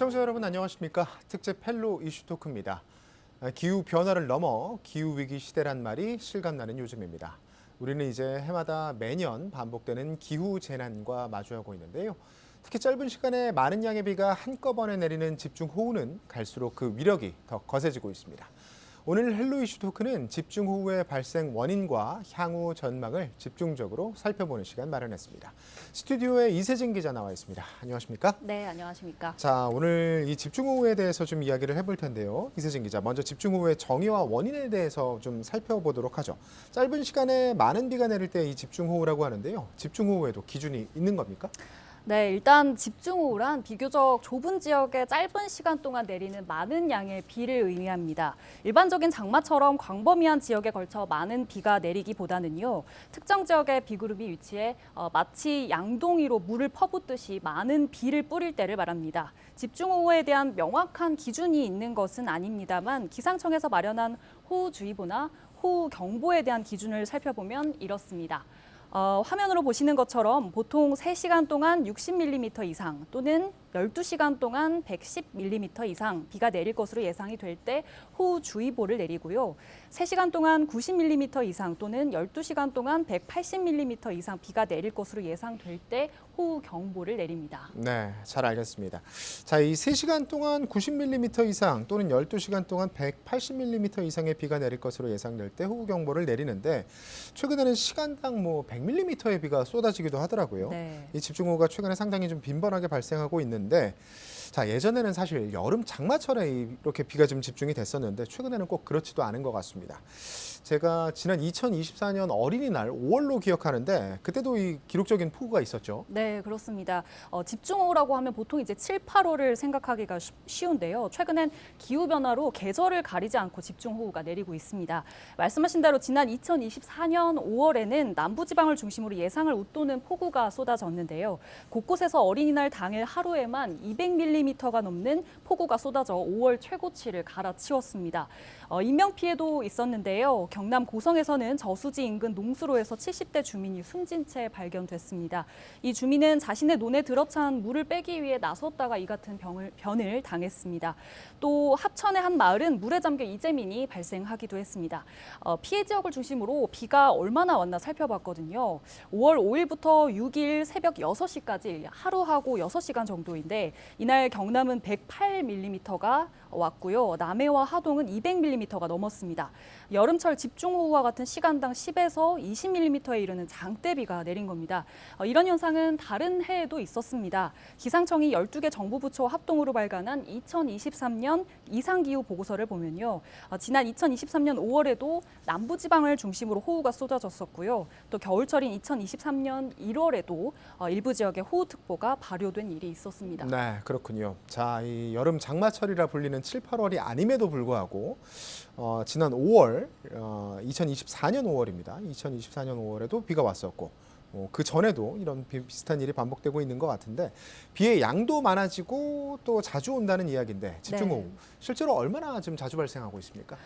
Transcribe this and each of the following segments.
시청자 여러분 안녕하십니까? 특집 헬로 이슈 토크입니다. 기후 변화를 넘어 기후 위기 시대란 말이 실감나는 요즘입니다. 우리는 이제 해마다 매년 반복되는 기후 재난과 마주하고 있는데요. 특히 짧은 시간에 많은 양의 비가 한꺼번에 내리는 집중호우는 갈수록 그 위력이 더 거세지고 있습니다. 오늘 헬로 이슈 토크는 집중호우의 발생 원인과 향후 전망을 집중적으로 살펴보는 시간 마련했습니다. 스튜디오에 이세진 기자 나와 있습니다. 안녕하십니까? 네, 안녕하십니까? 자, 오늘 이 집중호우에 대해서 좀 이야기를 해볼 텐데요. 이세진 기자, 먼저 집중호우의 정의와 원인에 대해서 좀 살펴보도록 하죠. 짧은 시간에 많은 비가 내릴 때 이 집중호우라고 하는데요. 집중호우에도 기준이 있는 겁니까? 네, 일단 집중호우란 비교적 좁은 지역에 짧은 시간 동안 내리는 많은 양의 비를 의미합니다. 일반적인 장마처럼 광범위한 지역에 걸쳐 많은 비가 내리기보다는요. 특정 지역에 비구름이 위치해 마치 양동이로 물을 퍼붓듯이 많은 비를 뿌릴 때를 말합니다. 집중호우에 대한 명확한 기준이 있는 것은 아닙니다만 기상청에서 마련한 호우주의보나 호우경보에 대한 기준을 살펴보면 이렇습니다. 화면으로 보시는 것처럼 보통 3시간 동안 60mm 이상 또는 12시간 동안 110mm 이상 비가 내릴 것으로 예상이 될 때 호우주의보를 내리고요. 3시간 동안 90mm 이상 또는 12시간 동안 180mm 이상 비가 내릴 것으로 예상될 때 호우경보를 내립니다. 네, 잘 알겠습니다. 자, 이 3시간 동안 90mm 이상 또는 12시간 동안 180mm 이상의 비가 내릴 것으로 예상될 때 호우경보를 내리는데 최근에는 시간당 100mm의 비가 쏟아지기도 하더라고요. 네. 이 집중호우가 최근에 상당히 좀 빈번하게 발생하고 있는데 자, 예전에는 사실 여름 장마철에 이렇게 비가 좀 집중이 됐었는데 최근에는 꼭 그렇지도 않은 것 같습니다. 제가 지난 2024년 어린이날 5월로 기억하는데 그때도 이 기록적인 폭우가 있었죠. 네, 그렇습니다. 집중호우라고 하면 보통 이제 7, 8월을 생각하기가 쉬운데요. 최근엔 기후변화로 계절을 가리지 않고 집중호우가 내리고 있습니다. 말씀하신 대로 지난 2024년 5월에는 남부지방을 중심으로 예상을 웃도는 폭우가 쏟아졌는데요. 곳곳에서 어린이날 당일 하루에만 200mm가 넘는 폭우가 쏟아져 5월 최고치를 갈아치웠습니다. 인명피해도 있었는데요. 경남 고성에서는 저수지 인근 농수로에서 70대 주민이 숨진 채 발견됐습니다. 이 주민은 자신의 논에 들어찬 물을 빼기 위해 나섰다가 이 같은 변을 당했습니다. 또 합천의 한 마을은 물에 잠겨 이재민이 발생하기도 했습니다. 피해 지역을 중심으로 비가 얼마나 왔나 살펴봤거든요. 5월 5일부터 6일 새벽 6시까지 하루하고 6시간 정도인데 이날 경남은 108mm가 왔고요. 남해와 하동은 200mm가 넘었습니다. 여름철 집중호우와 같은 시간당 10에서 20mm에 이르는 장대비가 내린 겁니다. 이런 현상은 다른 해에도 있었습니다. 기상청이 12개 정부부처 합동으로 발간한 2023년 이상기후 보고서를 보면요. 지난 2023년 5월에도 남부지방을 중심으로 호우가 쏟아졌었고요. 또 겨울철인 2023년 1월에도 일부 지역에 호우특보가 발효된 일이 있었습니다. 네, 그렇군요. 자, 이 여름 장마철이라 불리는 7, 8월이 아님에도 불구하고 지난 5월, 2024년 5월입니다. 2024년 5월에도 비가 왔었고 그 전에도 이런 비슷한 일이 반복되고 있는 것 같은데 비의 양도 많아지고 또 자주 온다는 이야기인데 집중호우 네. 실제로 얼마나 좀 자주 발생하고 있습니까?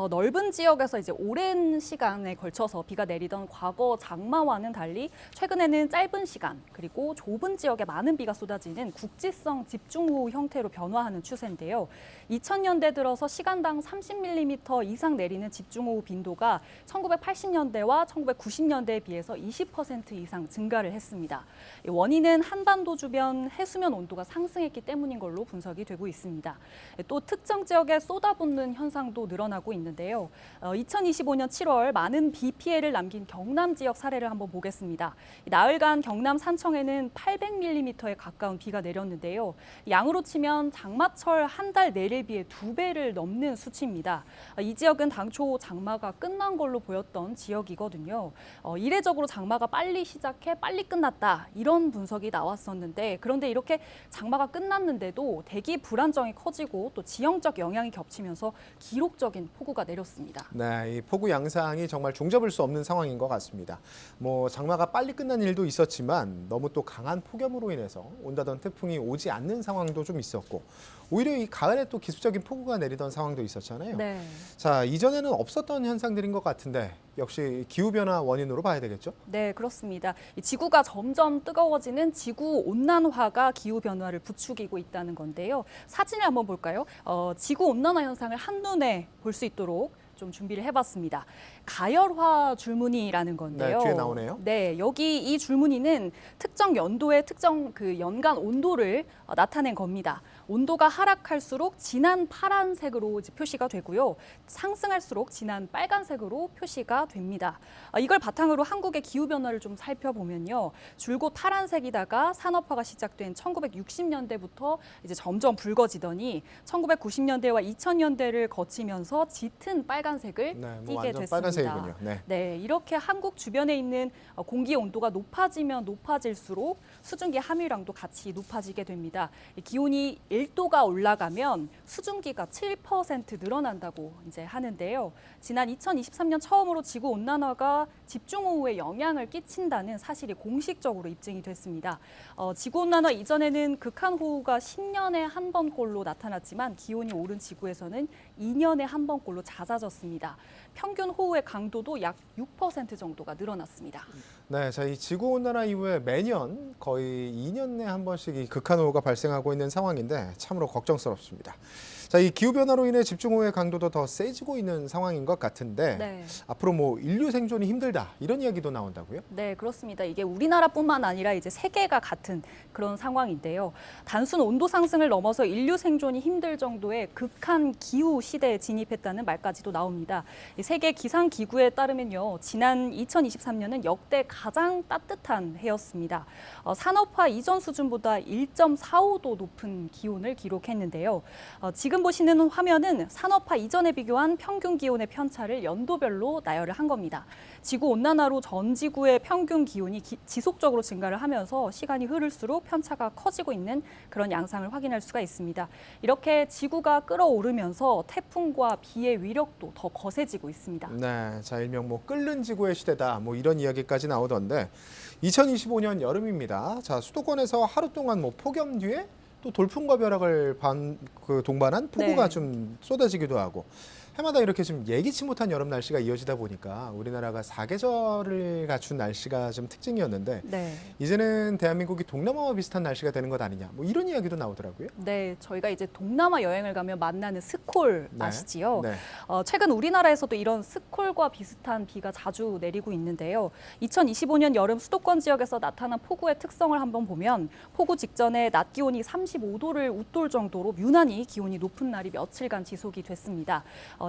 넓은 지역에서 이제 오랜 시간에 걸쳐서 비가 내리던 과거 장마와는 달리 최근에는 짧은 시간 그리고 좁은 지역에 많은 비가 쏟아지는 국지성 집중호우 형태로 변화하는 추세인데요. 2000년대 들어서 시간당 30mm 이상 내리는 집중호우 빈도가 1980년대와 1990년대에 비해서 20% 이상 증가를 했습니다. 원인은 한반도 주변 해수면 온도가 상승했기 때문인 걸로 분석이 되고 있습니다. 또 특정 지역에 쏟아붓는 현상도 늘어나고 있는데요. 2025년 7월 많은 비 피해를 남긴 경남 지역 사례를 한번 보겠습니다. 나흘간 경남 산청에는 800mm에 가까운 비가 내렸는데요. 양으로 치면 장마철 한 달 내릴 비의 2배를 넘는 수치입니다. 이 지역은 당초 장마가 끝난 걸로 보였던 지역이거든요. 이례적으로 장마가 빨리 시작해 빨리 끝났다 이런 분석이 나왔었는데 그런데 이렇게 장마가 끝났는데도 대기 불안정이 커지고 또 지형적 영향이 겹치면서 기록적인 폭우가 내렸습니다. 네, 이 폭우 양상이 정말 종잡을 수 없는 상황인 것 같습니다. 장마가 빨리 끝난 일도 있었지만 너무 또 강한 폭염으로 인해서 온다던 태풍이 오지 않는 상황도 좀 있었고 오히려 이 가을에 또 기습적인 폭우가 내리던 상황도 있었잖아요. 네. 자, 이전에는 없었던 현상들인 것 같은데 역시 기후변화 원인으로 봐야 되겠죠? 네, 그렇습니다. 그렇습니다. 이 지구가 점점 뜨거워지는 지구 온난화가 기후 변화를 부추기고 있다는 건데요. 사진을 한번 볼까요? 지구 온난화 현상을 한눈에 볼 수 있도록 좀 준비를 해봤습니다. 가열화 줄무늬라는 건데요. 네, 뒤에 나오네요. 네, 여기 이 줄무늬는 특정 연도의 특정 그 연간 온도를 나타낸 겁니다. 온도가 하락할수록 진한 파란색으로 이제 표시가 되고요. 상승할수록 진한 빨간색으로 표시가 됩니다. 이걸 바탕으로 한국의 기후 변화를 좀 살펴보면요. 줄곧 파란색이다가 산업화가 시작된 1960년대부터 이제 점점 붉어지더니 1990년대와 2000년대를 거치면서 짙은 빨간색을 네, 띠게 완전 됐습니다. 빨간색이군요. 네. 네, 이렇게 한국 주변에 있는 공기 온도가 높아지면 높아질수록 수증기 함유량도 같이 높아지게 됩니다. 기온이 1도가 올라가면 수증기가 7% 늘어난다고 이제 하는데요. 지난 2023년 처음으로 지구 온난화가 집중호우에 영향을 끼친다는 사실이 공식적으로 입증이 됐습니다. 지구 온난화 이전에는 극한호우가 10년에 한 번꼴로 나타났지만 기온이 오른 지구에서는 2년에 한 번꼴로 잦아졌습니다. 평균 호우의 강도도 약 6% 정도가 늘어났습니다. 네, 자, 이 지구 온난화 이후에 매년 거의 2년 내 한 번씩 이 극한호우가 발생하고 있는 상황인데 참으로 걱정스럽습니다. 자, 이 기후 변화로 인해 집중호우의 강도도 더 세지고 있는 상황인 것 같은데 네. 앞으로 뭐 인류 생존이 힘들다 이런 이야기도 나온다고요? 네, 그렇습니다. 이게 우리나라뿐만 아니라 이제 세계가 같은 그런 상황인데요. 단순 온도 상승을 넘어서 인류 생존이 힘들 정도의 극한 기후 시대에 진입했다는 말까지도 나옵니다. 이 세계 기상 기구에 따르면요, 지난 2023년은 역대 가장 따뜻한 해였습니다. 산업화 이전 수준보다 1.45도 높은 기온을 기록했는데요. 지금 보시는 화면은 산업화 이전에 비교한 평균 기온의 편차를 연도별로 나열을 한 겁니다. 지구 온난화로 전 지구의 평균 기온이 지속적으로 증가를 하면서 시간이 흐를수록 편차가 커지고 있는 그런 양상을 확인할 수가 있습니다. 이렇게 지구가 끓어오르면서 태풍과 비의 위력도 더 거세지고 있습니다. 네, 자, 일명 뭐 끓는 지구의 시대다 뭐 이런 이야기까지 나오던데 2025년 여름입니다. 자, 수도권에서 하루 동안 뭐 폭염 뒤에 또 돌풍과 벼락을 동반한 폭우가 네. 좀 쏟아지기도 하고 해마다 이렇게 좀 예기치 못한 여름 날씨가 이어지다 보니까 우리나라가 사계절을 갖춘 날씨가 좀 특징이었는데 네. 이제는 대한민국이 동남아와 비슷한 날씨가 되는 것 아니냐 뭐 이런 이야기도 나오더라고요. 네, 저희가 이제 동남아 여행을 가면 만나는 스콜 네. 아시지요? 네. 최근 우리나라에서도 이런 스콜과 비슷한 비가 자주 내리고 있는데요. 2025년 여름 수도권 지역에서 나타난 폭우의 특성을 한번 보면 폭우 직전에 낮 기온이 35도를 웃돌 정도로 유난히 기온이 높은 날이 며칠간 지속이 됐습니다.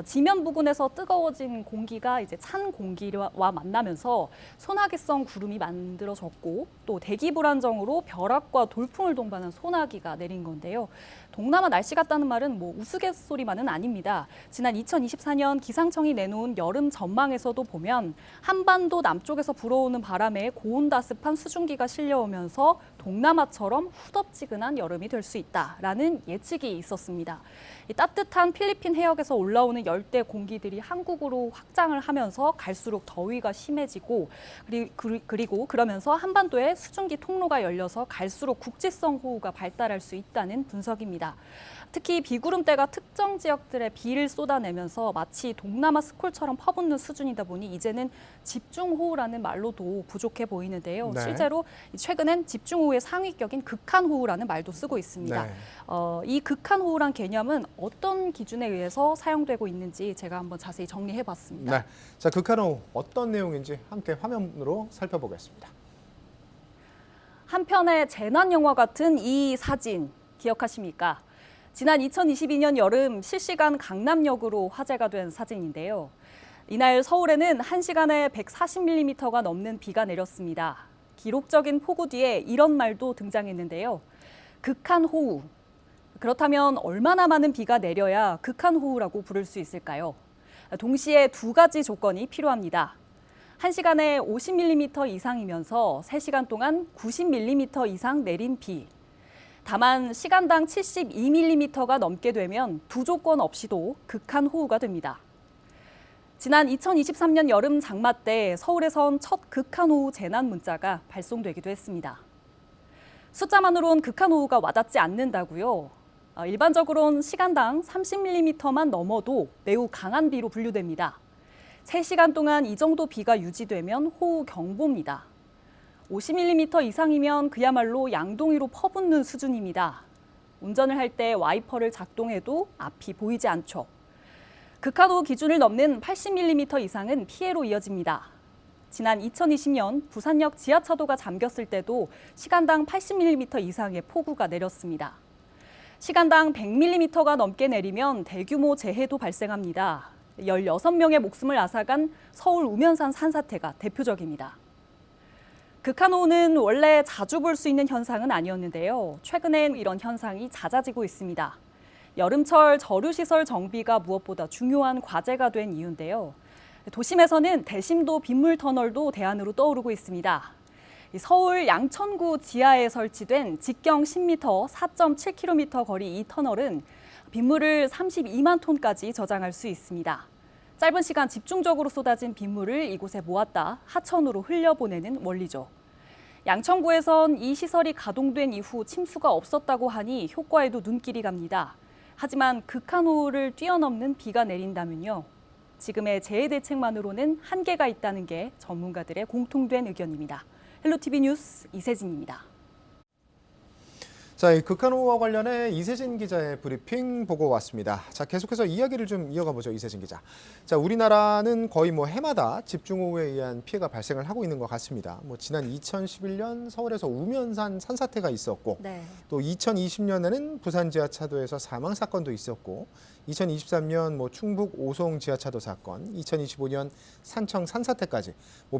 지면 부근에서 뜨거워진 공기가 이제 찬 공기와 만나면서 소나기성 구름이 만들어졌고 또 대기 불안정으로 벼락과 돌풍을 동반한 소나기가 내린 건데요. 동남아 날씨 같다는 말은 뭐 우스갯소리만은 아닙니다. 지난 2024년 기상청이 내놓은 여름 전망에서도 보면 한반도 남쪽에서 불어오는 바람에 고온다습한 수증기가 실려오면서 동남아처럼 후덥지근한 여름이 될 수 있다라는 예측이 있었습니다. 이 따뜻한 필리핀 해역에서 올라오는 열대 공기들이 한국으로 확장을 하면서 갈수록 더위가 심해지고 그리고 그러면서 한반도에 수증기 통로가 열려서 갈수록 국지성 호우가 발달할 수 있다는 분석입니다. 특히 비구름대가 특정 지역들에 비를 쏟아내면서 마치 동남아 스콜처럼 퍼붓는 수준이다 보니 이제는 집중호우라는 말로도 부족해 보이는데요. 네. 실제로 최근엔 집중호우의 상위격인 극한호우라는 말도 쓰고 있습니다. 네. 이 극한호우란 개념은 어떤 기준에 의해서 사용되고 있는지 제가 한번 자세히 정리해봤습니다. 네. 자, 극한호우 어떤 내용인지 함께 화면으로 살펴보겠습니다. 한편의 재난 영화 같은 이 사진 기억하십니까? 지난 2022년 여름 실시간 강남역으로 화제가 된 사진인데요. 이날 서울에는 1시간에 140mm가 넘는 비가 내렸습니다. 기록적인 폭우 뒤에 이런 말도 등장했는데요. 극한호우. 그렇다면 얼마나 많은 비가 내려야 극한호우라고 부를 수 있을까요? 동시에 두 가지 조건이 필요합니다. 1시간에 50mm 이상이면서 3시간 동안 90mm 이상 내린 비. 다만 시간당 72mm가 넘게 되면 두 조건 없이도 극한호우가 됩니다. 지난 2023년 여름 장마 때 서울에선 첫 극한호우 재난 문자가 발송되기도 했습니다. 숫자만으론 극한호우가 와닿지 않는다고요? 일반적으론 시간당 30mm만 넘어도 매우 강한 비로 분류됩니다. 3시간 동안 이 정도 비가 유지되면 호우 경보입니다. 50mm 이상이면 그야말로 양동이로 퍼붓는 수준입니다. 운전을 할 때 와이퍼를 작동해도 앞이 보이지 않죠. 극한호 기준을 넘는 80mm 이상은 피해로 이어집니다. 지난 2020년 부산역 지하차도가 잠겼을 때도 시간당 80mm 이상의 폭우가 내렸습니다. 시간당 100mm가 넘게 내리면 대규모 재해도 발생합니다. 16명의 목숨을 앗아간 서울 우면산 산사태가 대표적입니다. 극한호우는 원래 자주 볼 수 있는 현상은 아니었는데요. 최근엔 이런 현상이 잦아지고 있습니다. 여름철 저류시설 정비가 무엇보다 중요한 과제가 된 이유인데요. 도심에서는 대심도 빗물터널도 대안으로 떠오르고 있습니다. 서울 양천구 지하에 설치된 직경 10m, 4.7km 거리 이 터널은 빗물을 32만 톤까지 저장할 수 있습니다. 짧은 시간 집중적으로 쏟아진 빗물을 이곳에 모았다 하천으로 흘려보내는 원리죠. 양천구에선 이 시설이 가동된 이후 침수가 없었다고 하니 효과에도 눈길이 갑니다. 하지만 극한호우를 뛰어넘는 비가 내린다면요. 지금의 재해 대책만으로는 한계가 있다는 게 전문가들의 공통된 의견입니다. 헬로티비 뉴스 이세진입니다. 자, 이 극한호우와 관련해 이세진 기자의 브리핑 보고 왔습니다. 자, 계속해서 이야기를 좀 이어가 보죠, 이세진 기자. 자, 우리나라는 거의 해마다 집중호우에 의한 피해가 발생을 하고 있는 것 같습니다. 지난 2011년 서울에서 우면산 산사태가 있었고, 네. 또 2020년에는 부산 지하차도에서 사망 사건도 있었고, 2023년 충북 오송 지하차도 사건, 2025년 산청 산사태까지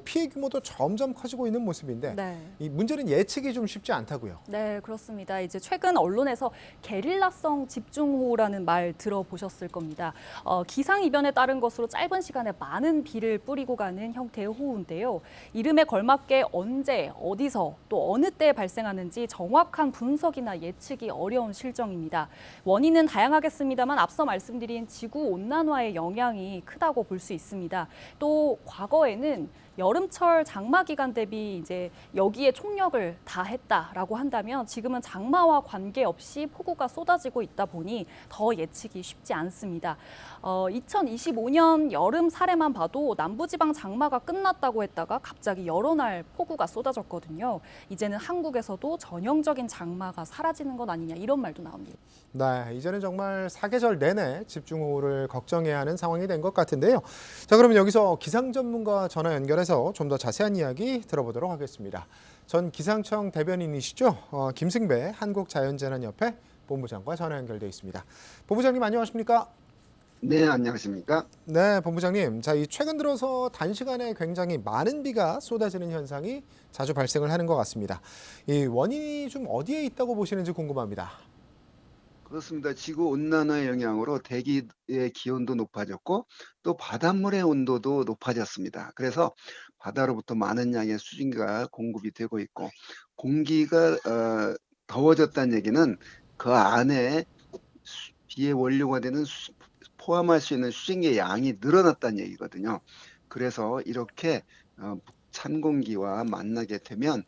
피해 규모도 점점 커지고 있는 모습인데 네. 이 문제는 예측이 좀 쉽지 않다고요. 네, 그렇습니다. 이제 최근 언론에서 게릴라성 집중호우라는 말 들어보셨을 겁니다. 기상이변에 따른 것으로 짧은 시간에 많은 비를 뿌리고 가는 형태의 호우인데요. 이름에 걸맞게 언제, 어디서, 또 어느 때 발생하는지 정확한 분석이나 예측이 어려운 실정입니다. 원인은 다양하겠습니다만 앞서 말씀드린 지구온난화의 영향이 크다고 볼 수 있습니다. 또 과거에는 여름철 장마 기간 대비 이제 여기에 총력을 다했다라고 한다면 지금은 장마와 관계없이 폭우가 쏟아지고 있다 보니 더 예측이 쉽지 않습니다. 2025년 여름 사례만 봐도 남부지방 장마가 끝났다고 했다가 갑자기 여러 날 폭우가 쏟아졌거든요. 이제는 한국에서도 전형적인 장마가 사라지는 것 아니냐 이런 말도 나옵니다. 네, 이제는 정말 사계절 내내 집중호우를 걱정해야 하는 상황이 된 것 같은데요. 자, 그러면 여기서 기상 전문가 전화 연결해서 좀 더 자세한 이야기 들어보도록 하겠습니다. 전 기상청 대변인이시죠? 김승배 한국자연재난협회 본부장과 전화 연결돼 있습니다. 본부장님 안녕하십니까? 네, 안녕하십니까? 네, 본부장님. 자, 이 최근 들어서 단시간에 굉장히 많은 비가 쏟아지는 현상이 자주 발생을 하는 것 같습니다. 이 원인이 좀 어디에 있다고 보시는지 궁금합니다. 그렇습니다. 지구 온난화의 영향으로 대기의 기온도 높아졌고 또 바닷물의 온도도 높아졌습니다. 그래서 바다로부터 많은 양의 수증기가 공급이 되고 있고 공기가 더워졌다는 얘기는 그 안에 비의 원료가 되는 포함할 수 있는 수증기의 양이 늘어났다는 얘기거든요. 그래서 이렇게 찬 공기와 만나게 되면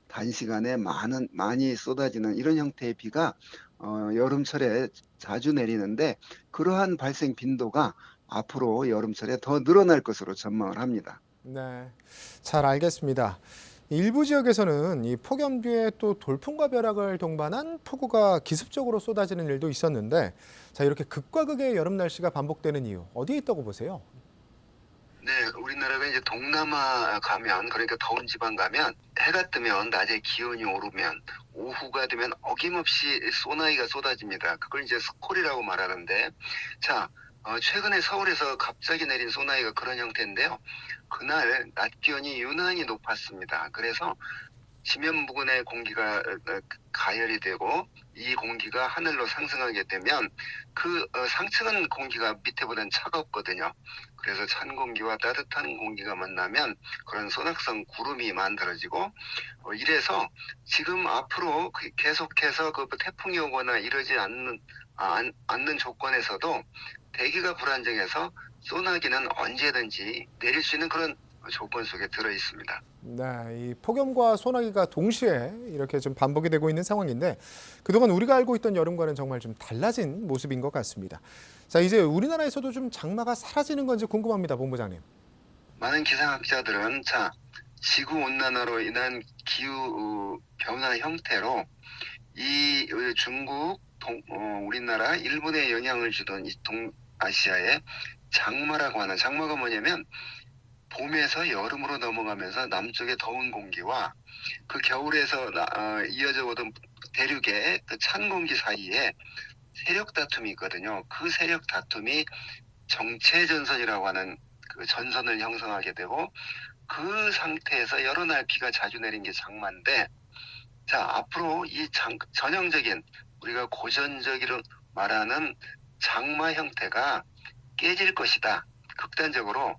단시간에 많이 쏟아지는 이런 형태의 비가 여름철에 자주 내리는데 그러한 발생 빈도가 앞으로 여름철에 더 늘어날 것으로 전망을 합니다. 네, 잘 알겠습니다. 일부 지역에서는 이 폭염 뒤에 또 돌풍과 벼락을 동반한 폭우가 기습적으로 쏟아지는 일도 있었는데, 자, 이렇게 극과 극의 여름 날씨가 반복되는 이유 어디에 있다고 보세요? 네, 우리나라가 이제 동남아 가면, 그러니까 더운 지방 가면 해가 뜨면 낮에 기온이 오르면 오후가 되면 어김없이 소나기가 쏟아집니다. 그걸 이제 스콜이라고 말하는데, 자, 최근에 서울에서 갑자기 내린 소나기가 그런 형태인데요. 그날 낮 기온이 유난히 높았습니다. 그래서 지면 부근의 공기가 가열이 되고 이 공기가 하늘로 상승하게 되면 그 상층은 공기가 밑에보다는 차갑거든요. 그래서 찬 공기와 따뜻한 공기가 만나면 그런 소낙성 구름이 만들어지고 이래서 지금 앞으로 계속해서 그 태풍이 오거나 이러지 않는 조건에서도 대기가 불안정해서 소나기는 언제든지 내릴 수 있는 그런 조건 속에 들어 있습니다. 네, 이 폭염과 소나기가 동시에 이렇게 좀 반복이 되고 있는 상황인데 그동안 우리가 알고 있던 여름과는 정말 좀 달라진 모습인 것 같습니다. 자, 이제 우리나라에서도 좀 장마가 사라지는 건지 궁금합니다, 본부장님. 많은 기상학자들은 지구 온난화로 인한 기후 변화 형태로 이 중국, 우리나라, 일본에 영향을 주던 이 동아시아의 장마라고 하는, 장마가 뭐냐면 봄에서 여름으로 넘어가면서 남쪽의 더운 공기와 그 겨울에서 이어져 오던 대륙의 그 찬 공기 사이에 세력 다툼이 있거든요. 그 세력 다툼이 정체전선이라고 하는 그 전선을 형성하게 되고, 그 상태에서 여러 날 비가 자주 내린 게 장마인데, 자, 앞으로 이 전형적인 우리가 고전적으로 말하는 장마 형태가 깨질 것이다. 극단적으로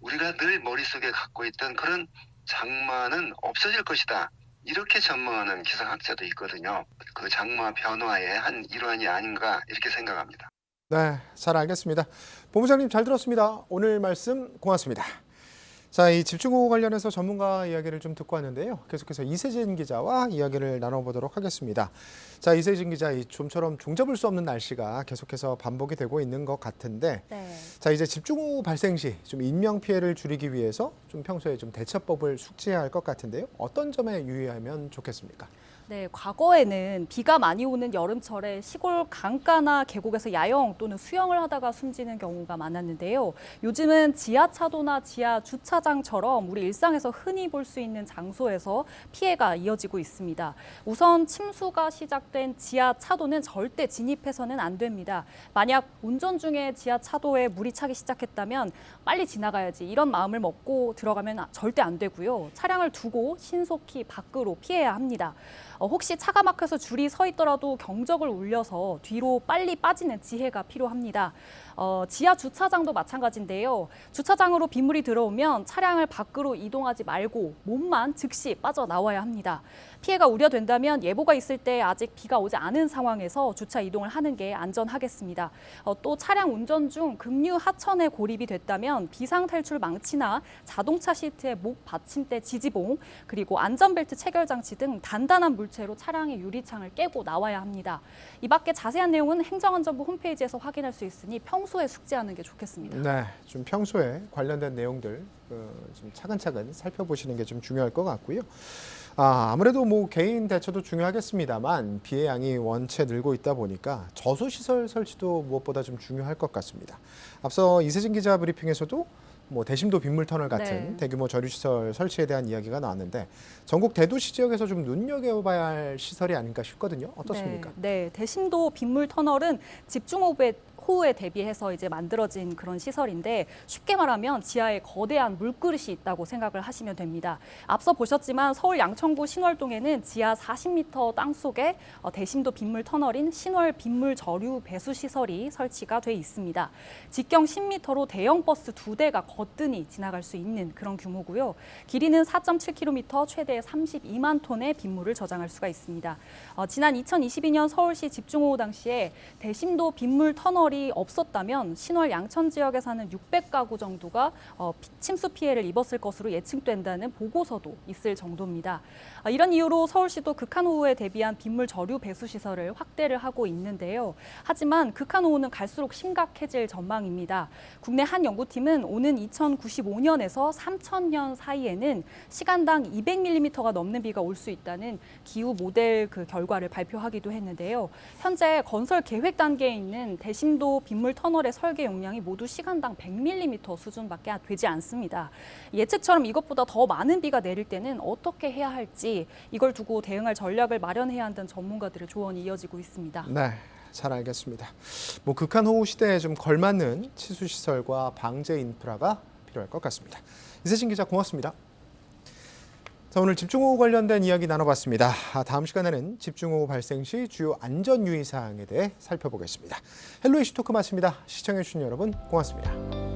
우리가 늘 머릿속에 갖고 있던 그런 장마는 없어질 것이다. 이렇게 전망하는 기상학자도 있거든요. 그 장마 변화의 한 일환이 아닌가 이렇게 생각합니다. 네, 잘 알겠습니다. 본부장님 잘 들었습니다. 오늘 말씀 고맙습니다. 자, 이 집중호우 관련해서 전문가 이야기를 좀 듣고 왔는데요. 계속해서 이세진 기자와 이야기를 나눠보도록 하겠습니다. 자, 이세진 기자, 이 좀처럼 종잡을 수 없는 날씨가 계속해서 반복이 되고 있는 것 같은데, 네. 자, 이제 집중호우 발생 시 좀 인명 피해를 줄이기 위해서 좀 평소에 좀 대처법을 숙지해야 할 것 같은데요. 어떤 점에 유의하면 좋겠습니까? 네, 과거에는 비가 많이 오는 여름철에 시골 강가나 계곡에서 야영 또는 수영을 하다가 숨지는 경우가 많았는데요. 요즘은 지하차도나 지하 주차장처럼 우리 일상에서 흔히 볼 수 있는 장소에서 피해가 이어지고 있습니다. 우선 침수가 시작된 지하차도는 절대 진입해서는 안 됩니다. 만약 운전 중에 지하차도에 물이 차기 시작했다면 빨리 지나가야지 이런 마음을 먹고 들어가면 절대 안 되고요. 차량을 두고 신속히 밖으로 피해야 합니다. 혹시 차가 막혀서 줄이 서 있더라도 경적을 울려서 뒤로 빨리 빠지는 지혜가 필요합니다. 지하 주차장도 마찬가지인데요. 주차장으로 빗물이 들어오면 차량을 밖으로 이동하지 말고 몸만 즉시 빠져나와야 합니다. 피해가 우려된다면 예보가 있을 때 아직 비가 오지 않은 상황에서 주차 이동을 하는 게 안전하겠습니다. 또 차량 운전 중 급류 하천에 고립이 됐다면 비상탈출 망치나 자동차 시트의 목 받침대 지지봉, 그리고 안전벨트 체결 장치 등 단단한 물체로 차량의 유리창을 깨고 나와야 합니다. 이 밖에 자세한 내용은 행정안전부 홈페이지에서 확인할 수 있으니 평소에 숙지하는 게 좋겠습니다. 네, 좀 평소에 관련된 내용들 좀 차근차근 살펴보시는 게 좀 중요할 것 같고요. 아무래도 뭐 개인 대처도 중요하겠습니다만 비의 양이 원체 늘고 있다 보니까 저수시설 설치도 무엇보다 좀 중요할 것 같습니다. 앞서 이세진 기자 브리핑에서도 뭐 대심도 빗물터널 같은 대규모 저류시설 설치에 대한 이야기가 나왔는데 전국 대도시 지역에서 좀 눈여겨봐야 할 시설이 아닌가 싶거든요. 어떻습니까? 네, 대심도 빗물터널은 집중호우에 대비해서 이제 만들어진 그런 시설인데 쉽게 말하면 지하에 거대한 물그릇이 있다고 생각을 하시면 됩니다. 앞서 보셨지만 서울 양천구 신월동에는 지하 40m 땅속에 대심도 빗물터널인 신월 빗물 저류 배수 시설이 설치가 돼 있습니다. 직경 10m로 대형 버스 2대가 거뜬히 지나갈 수 있는 그런 규모고요. 길이는 4.7km, 최대 32만 톤의 빗물을 저장할 수가 있습니다. 지난 2022년 서울시 집중호우 당시에 대심도 빗물터널이 없었다면 신월 양천 지역에 사는 600가구 정도가 침수 피해를 입었을 것으로 예측된다는 보고서도 있을 정도입니다. 이런 이유로 서울시도 극한호우에 대비한 빗물 저류 배수 시설을 확대를 하고 있는데요. 하지만 극한호우는 갈수록 심각해질 전망입니다. 국내 한 연구팀은 오는 2095년에서 3000년 사이에는 시간당 200mm가 넘는 비가 올 수 있다는 기후 모델 그 결과를 발표하기도 했는데요. 현재 건설 계획 단계에 있는 대심도 빗물 터널의 설계 용량이 모두 시간당 100mm 수준밖에 되지 않습니다. 예측처럼 이것보다 더 많은 비가 내릴 때는 어떻게 해야 할지 이걸 두고 대응할 전략을 마련해야 한다는 전문가들의 조언이 이어지고 있습니다. 네, 잘 알겠습니다. 뭐 극한호우 시대에 좀 걸맞는 치수시설과 방제 인프라가 필요할 것 같습니다. 이세진 기자 고맙습니다. 자, 오늘 집중호우 관련된 이야기 나눠봤습니다. 다음 시간에는 집중호우 발생 시 주요 안전 유의 사항에 대해 살펴보겠습니다. 헬로 이슈 토크 마칩니다. 시청해주신 여러분 고맙습니다.